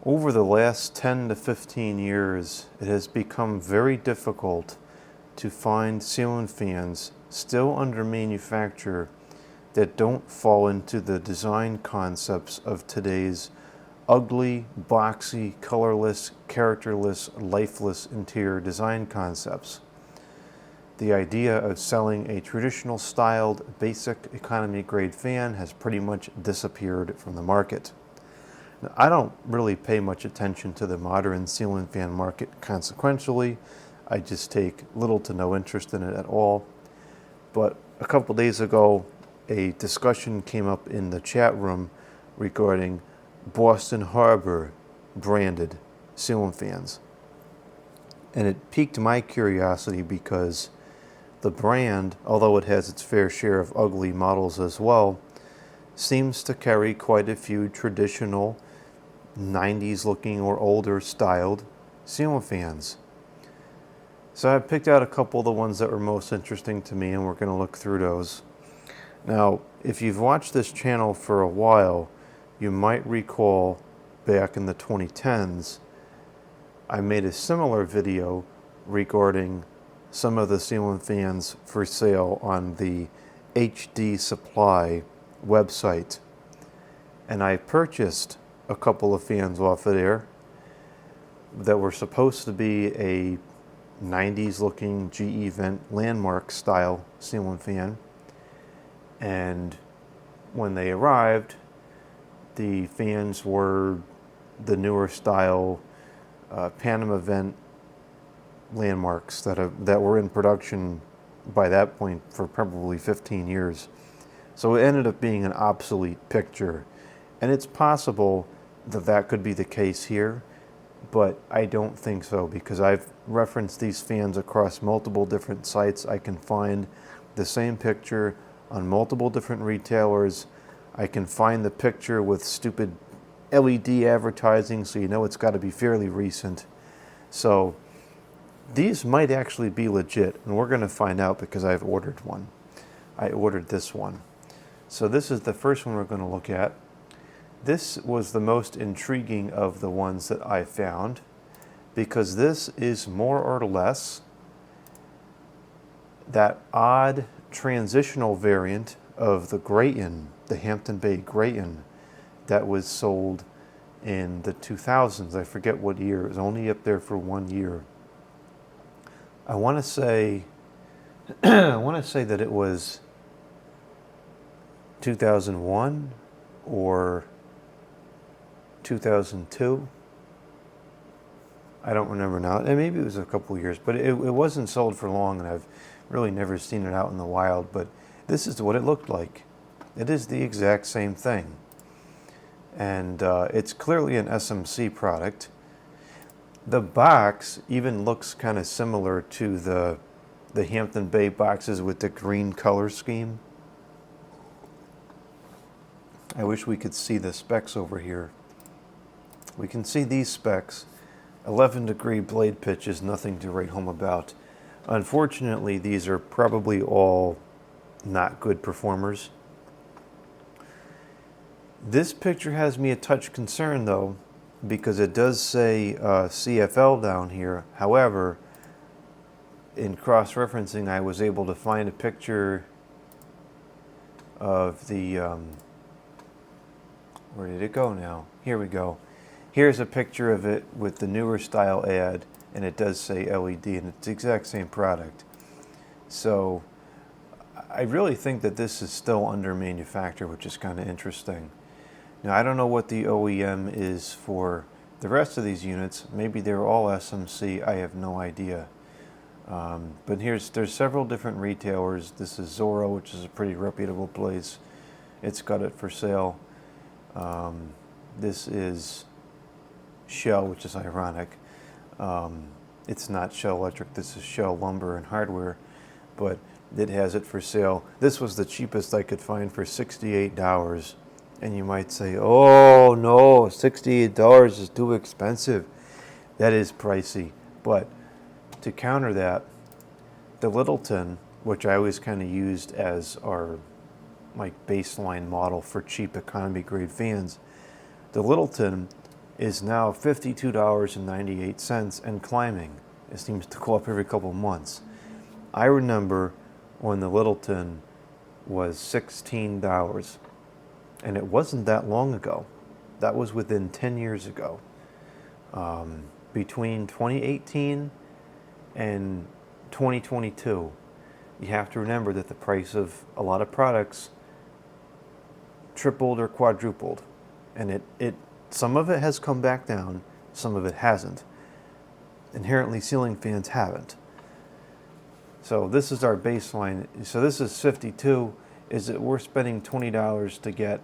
Over the last 10 to 15 years, it has become very difficult to find ceiling fans still under manufacture that don't fall into the design concepts of today's ugly, boxy, colorless, characterless, lifeless interior design concepts. The idea of selling a traditional styled, basic economy grade fan has pretty much disappeared from the market. Now, I don't really pay much attention to the modern ceiling fan market consequentially. I just take little to no interest in it at all. But a couple days ago, a discussion came up in the chat room regarding Boston Harbor branded ceiling fans. And it piqued my curiosity because the brand, although it has its fair share of ugly models as well, seems to carry quite a few traditional 90s looking or older styled ceiling fans. So I picked out a couple of the ones that were most interesting to me, and we're going to look through those. Now, if you've watched this channel for a while, you might recall back in the 2010s, I made a similar video regarding some of the ceiling fans for sale on the HD Supply website. And I purchased a couple of fans off of there that were supposed to be a 90s looking GE Vent Landmark style ceiling fan. And when they arrived, the fans were the newer style Panama Vent Landmarks that were in production by that point for probably 15 years. So it ended up being an obsolete picture. And it's possible that that could be the case here, but I don't think so, because I've referenced these fans across multiple different sites. I can find the same picture on multiple different retailers. I can find the picture with stupid LED advertising, so you know it's got to be fairly recent. So these might actually be legit, and we're going to find out because I've ordered one. I ordered this one. So this is the first one we're going to look at. This was the most intriguing of the ones that I found, because this is more or less that odd transitional variant of the Grayton, the Hampton Bay Grayton, that was sold in the 2000s. I forget what year. It was only up there for 1 year. I want to say that it was 2001 or 2002. I don't remember now. And maybe it was a couple of years, but it wasn't sold for long, and I've really never seen it out in the wild. But this is what it looked like. It is the exact same thing. And it's clearly an SMC product. The box even looks kind of similar to the Hampton Bay boxes with the green color scheme. I wish we could see the specs over here. We can see these specs. 11-degree blade pitch is nothing to write home about. Unfortunately, these are probably all not good performers. This picture has me a touch concerned, though, because it does say CFL down here. However, in cross-referencing, I was able to find a picture of the... where did it go now? Here we go. Here's a picture of it with the newer style ad, and it does say LED, and it's the exact same product. So I really think that this is still under manufacture, which is kind of interesting. Now, I don't know what the OEM is for the rest of these units. Maybe they're all SMC. I have no idea. But there's several different retailers. This is Zorro, which is a pretty reputable place. It's got it for sale. This is Shell, which is ironic. It's not Shell Electric. This is Shell Lumber and Hardware, but it has it for sale. This was the cheapest I could find for $68. And you might say, oh no, $68 is too expensive. That is pricey. But to counter that, the Littleton, which I always kind of used as our baseline model for cheap economy grade fans, the Littleton is now $52.98 and climbing. It seems to go up every couple of months. I remember when the Littleton was $16, and it wasn't that long ago. That was within 10 years ago. Between 2018 and 2022, you have to remember that the price of a lot of products tripled or quadrupled. And some of it has come back down, some of it hasn't. Inherently, ceiling fans haven't. So this is our baseline. So this is 52. Is it worth spending $20 to get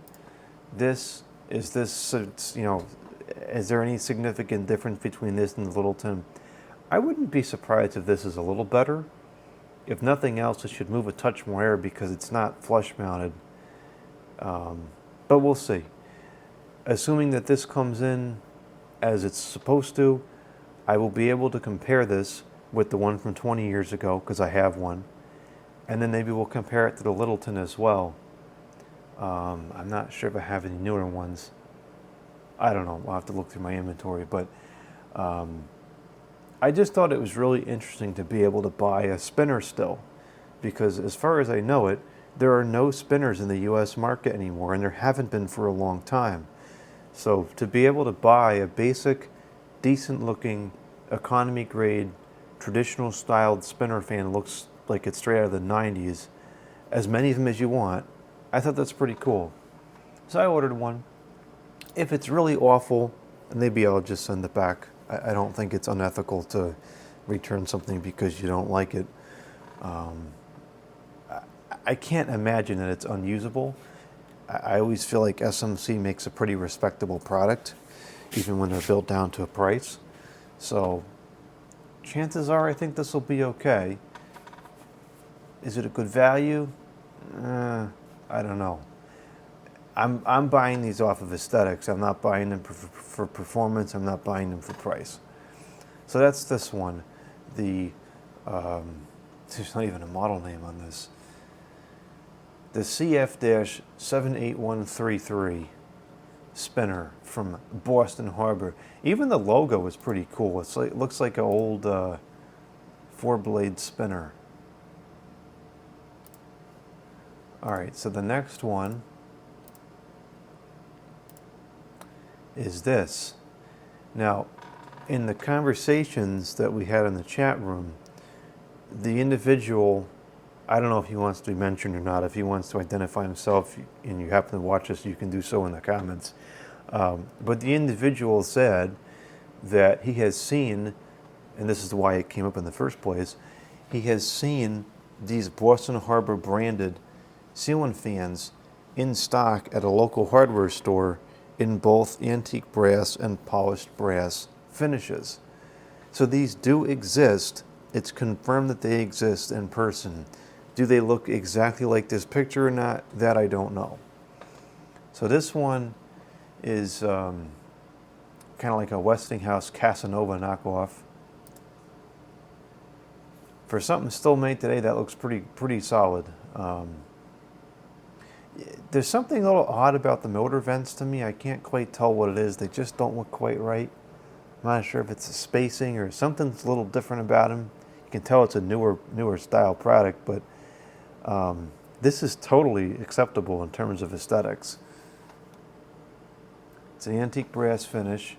this? Is this, is there any significant difference between this and the Littleton? I wouldn't be surprised if this is a little better. If nothing else, it should move a touch more air because it's not flush mounted. But we'll see. Assuming that this comes in as it's supposed to, I will be able to compare this with the one from 20 years ago, because I have one. And then maybe we'll compare it to the Littleton as well. I'm not sure if I have any newer ones. I don't know. I'll have to look through my inventory. But I just thought it was really interesting to be able to buy a spinner still. Because as far as I know it, there are no spinners in the U.S. market anymore, and there haven't been for a long time. So to be able to buy a basic, decent-looking, economy-grade, traditional-styled spinner fan looks like it's straight out of the 90s, as many of them as you want, I thought that's pretty cool. So I ordered one. If it's really awful, maybe I'll just send it back. I don't think it's unethical to return something because you don't like it. I can't imagine that it's unusable. I always feel like SMC makes a pretty respectable product, even when they're built down to a price. So chances are I think this will be okay. Is it a good value? I don't know. I'm buying these off of aesthetics. I'm not buying them for performance. I'm not buying them for price. So that's this one. There's not even a model name on this. The CF-78133 spinner from Boston Harbor. Even the logo is pretty cool. It looks like an old 4-blade spinner. All right, so the next one is this. Now, in the conversations that we had in the chat room, the individual, I don't know if he wants to be mentioned or not. If he wants to identify himself and you happen to watch this, you can do so in the comments. But the individual said that he has seen, and this is why it came up in the first place, he has seen these Boston Harbor branded ceiling fans in stock at a local hardware store in both antique brass and polished brass finishes. So these do exist. It's confirmed that they exist in person. Do they look exactly like this picture or not? That I don't know. So this one is kind of like a Westinghouse Casanova knockoff. For something still made today, that looks pretty solid. There's something a little odd about the motor vents to me. I can't quite tell what it is. They just don't look quite right. I'm not sure if it's a spacing or something's a little different about them. You can tell it's a newer style product, but this is totally acceptable in terms of aesthetics. It's an antique brass finish.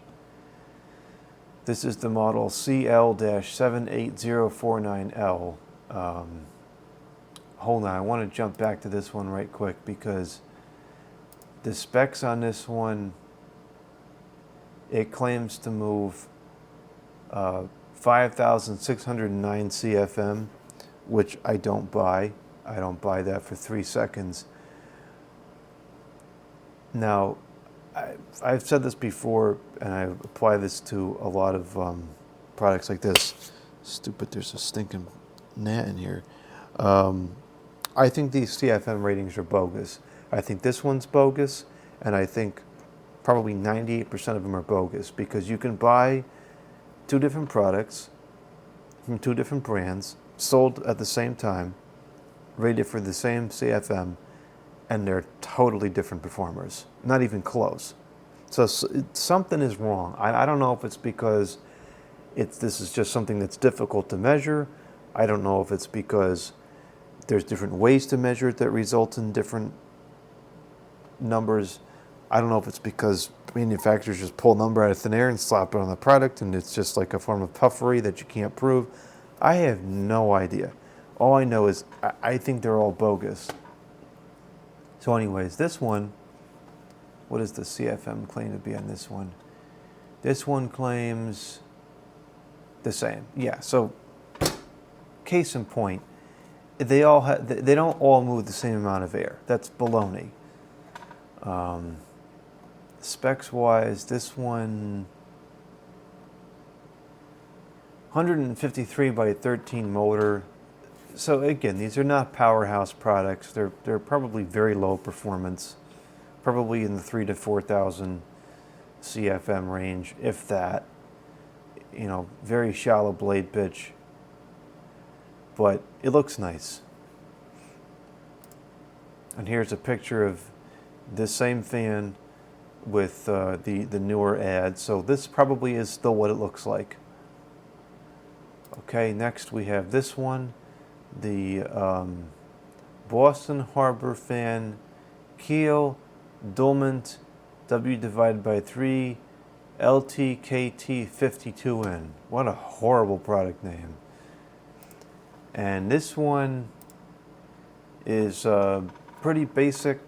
This is the model CL-78049L. Hold on, I want to jump back to this one right quick because the specs on this one, it claims to move 5,609 CFM, which I don't buy. I don't buy that for 3 seconds. Now, I've said this before, and I apply this to a lot of products like this. Stupid, there's a stinking gnat in here. I think these CFM ratings are bogus. I think this one's bogus, and I think probably 98% of them are bogus because you can buy 2 different products from 2 different brands, sold at the same time, rated for the same CFM, and they're totally different performers. Not even close. So something is wrong. I don't know if it's because this is just something that's difficult to measure. I don't know if it's because there's different ways to measure it that result in different numbers. I don't know if it's because manufacturers just pull a number out of thin air and slap it on the product and it's just like a form of puffery that you can't prove. I have no idea. All I know is I think they're all bogus. So anyways, this one, what does the CFM claim to be on this one? This one claims the same. Yeah, so case in point, they don't all move the same amount of air. That's baloney. Specs wise, this one 153 by 13 motor. So again, these are not powerhouse products. They're probably very low performance, probably in the 3,000 to 4,000 CFM range, if that. You know, very shallow blade pitch, but it looks nice. And here's a picture of this same fan with the newer ad. So this probably is still what it looks like. Okay, next we have this one, the Boston Harbor fan, Keel Dolmant W divided by 3 LTKT 52N. What a horrible product name. And this one is pretty basic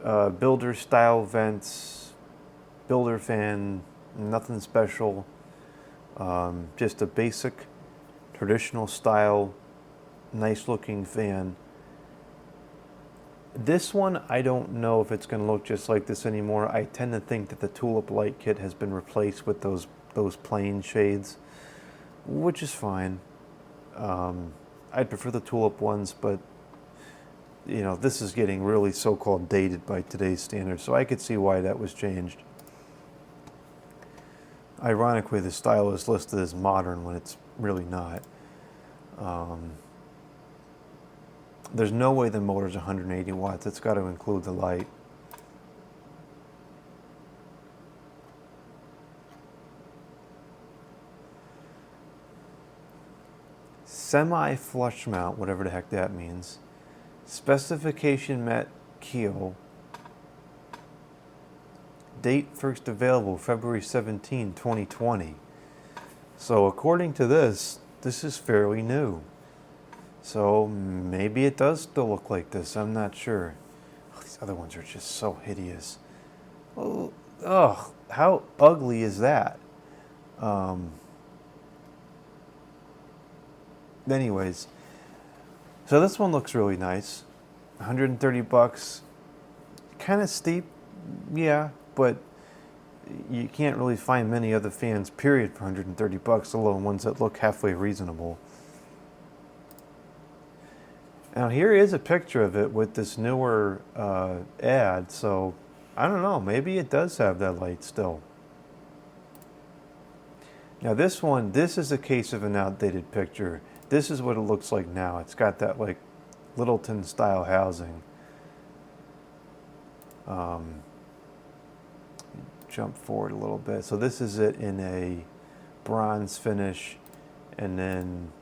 builder style vents, builder fan, nothing special. Just a basic traditional style, nice looking fan. This one, I don't know if it's going to look just like this anymore. I tend to think that the tulip light kit has been replaced with those plain shades, which is fine. I'd prefer the tulip ones, but you know, this is getting really so-called dated by today's standards, so I could see why that was changed. Ironically, the style is listed as modern when it's really not. There's no way the motor's 180 watts. It's got to include the light. Semi-flush mount, whatever the heck that means. Specification met keel. Date first available February 17, 2020. So according to this is fairly new. So maybe it does still look like this. I'm not sure. Oh, these other ones are just so hideous. Oh, ugh, how ugly is that? Anyways, so this one looks really nice. 130 bucks. Kind of steep, yeah, but you can't really find many other fans, period, for 130 bucks, alone ones that look halfway reasonable. Now here is a picture of it with this newer ad, so I don't know, maybe it does have that light still. Now this one, this is a case of an outdated picture. This is what it looks like now. It's got that like Littleton style housing. Jump forward a little bit. So this is it in a bronze finish, and then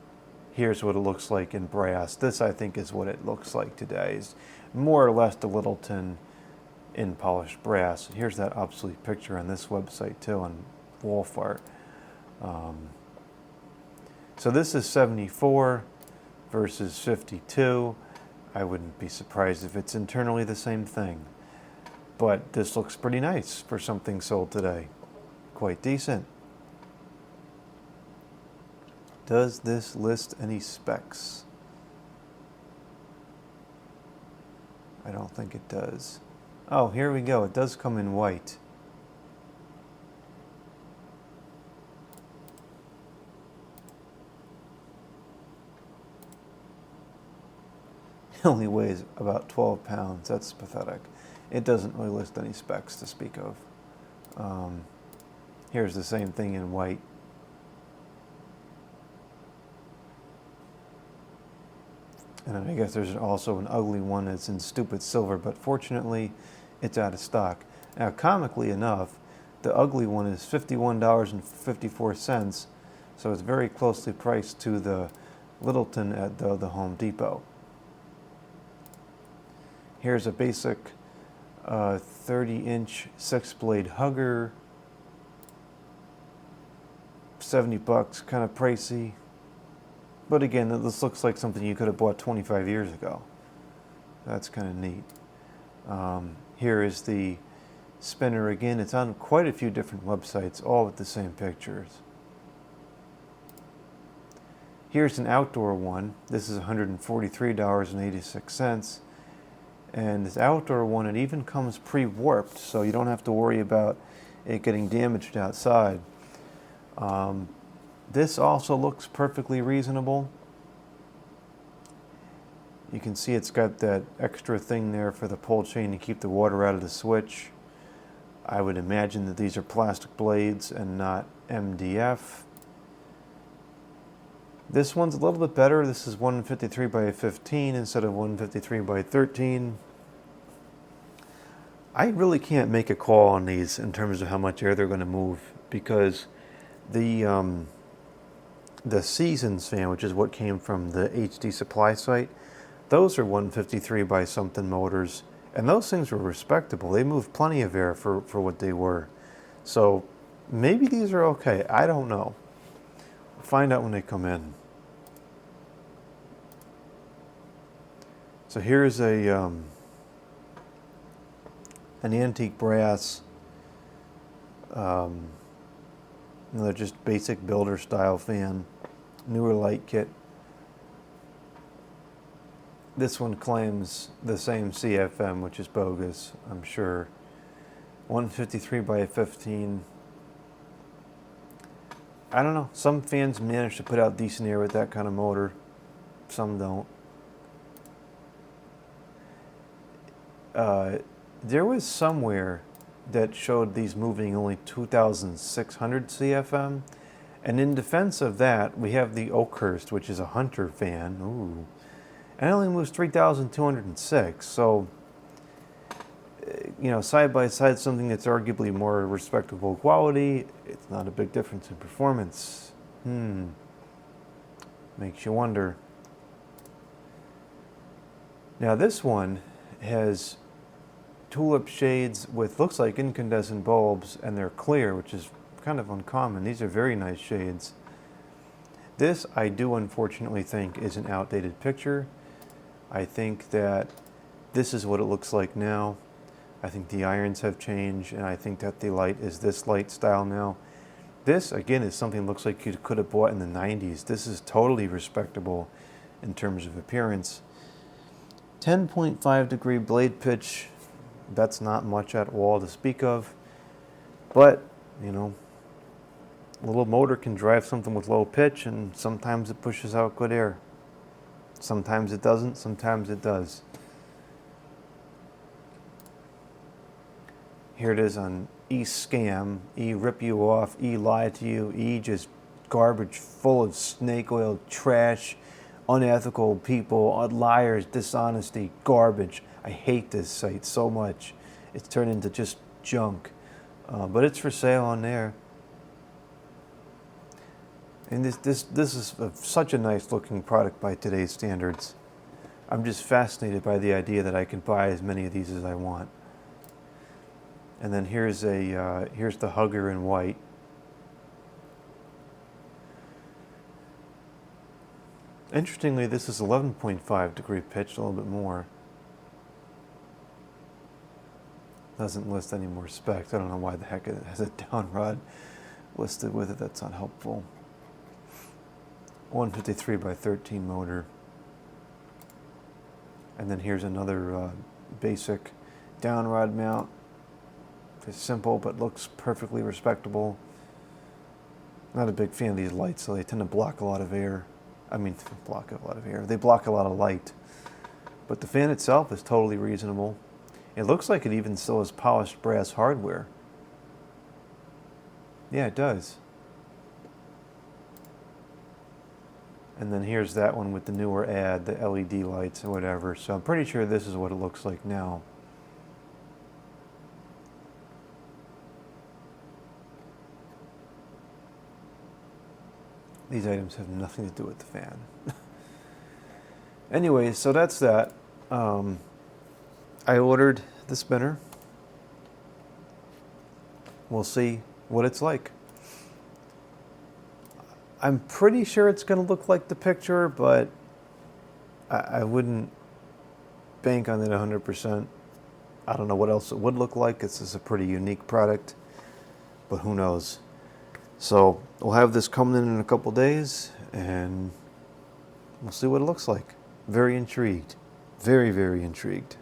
here's what it looks like in brass. This, I think, is what it looks like today. It's more or less the Littleton in polished brass. Here's that obsolete picture on this website too, on Wolfart. So this is 74 versus 52. I wouldn't be surprised if it's internally the same thing. But this looks pretty nice for something sold today. Quite decent. Does this list any specs? I don't think it does. Oh, here we go. It does come in white. It only weighs about 12 pounds. That's pathetic. It doesn't really list any specs to speak of. Here's the same thing in white. And I guess there's also an ugly one that's in stupid silver, but fortunately, it's out of stock. Now, comically enough, the ugly one is $51.54, so it's very closely priced to the Littleton at the Home Depot. Here's a basic 30-inch 6-blade hugger. 70 bucks, kind of pricey. But again, this looks like something you could have bought 25 years ago. That's kind of neat. Here is the spinner again. It's on quite a few different websites, all with the same pictures. Here's an outdoor one. This is $143.86. And this outdoor one, it even comes pre-warped, so you don't have to worry about it getting damaged outside. This also looks perfectly reasonable. You can see it's got that extra thing there for the pull chain to keep the water out of the switch. I would imagine that these are plastic blades and not MDF. This one's a little bit better. This is 153 by 15 instead of 153 by 13. I really can't make a call on these in terms of how much air they're going to move, because the Seasons fan, which is what came from the HD Supply site, those are 153 by something motors, and those things were respectable. They moved plenty of air for what they were. So maybe these are okay. I don't know. We'll find out when they come in. So here's a an antique brass, another just basic builder style fan, newer light kit. This one claims the same CFM, which is bogus, I'm sure. 153 by 15. I don't know. Some fans manage to put out decent air with that kind of motor. Some don't. There was somewhere that showed these moving only 2,600 CFM. And in defense of that, we have the Oakhurst, which is a Hunter fan. Ooh. And it only moves 3,206. So, you know, side by side, something that's arguably more respectable quality, it's not a big difference in performance. Makes you wonder. Now this one has tulip shades with, looks like incandescent bulbs, and they're clear, which is kind of uncommon. These are very nice shades. This, I do unfortunately think, is an outdated picture. I think that this is what it looks like now. I think the irons have changed, and I think that the light is this light style now. This, again, is something that looks like you could have bought in the 90s. This is totally respectable in terms of appearance. 10.5 degree blade pitch. That's not much at all to speak of. But, you know, a little motor can drive something with low pitch, and sometimes it pushes out good air. Sometimes it doesn't, sometimes it does. Here it is on E-Scam, E-Rip You Off, E-Lie to You, E just garbage full of snake oil, trash, unethical people, liars, dishonesty, garbage. I hate this site so much. It's turned into just junk. But it's for sale on there. And this is such a nice looking product by today's standards. I'm just fascinated by the idea that I can buy as many of these as I want. And then here's the hugger in white. Interestingly, this is 11.5 degree pitch, a little bit more. Doesn't list any more specs. I don't know why the heck it has a down rod listed with it. That's not helpful. 153 by 13 motor. And then here's another basic down rod mount. It's simple, but looks perfectly respectable. Not a big fan of these lights, so they tend to block a lot of air. I mean, block a lot of air. They block a lot of light. But the fan itself is totally reasonable. It looks like it even still has polished brass hardware. Yeah, it does. And then here's that one with the newer ad, the LED lights or whatever. So I'm pretty sure this is what it looks like now. These items have nothing to do with the fan. Anyway, so that's that. I ordered the spinner. We'll see what it's like. I'm pretty sure it's going to look like the picture, but I wouldn't bank on it 100%. I don't know what else it would look like. This is a pretty unique product, but who knows. So we'll have this coming in a couple days, and we'll see what it looks like. Very intrigued. Very, very intrigued.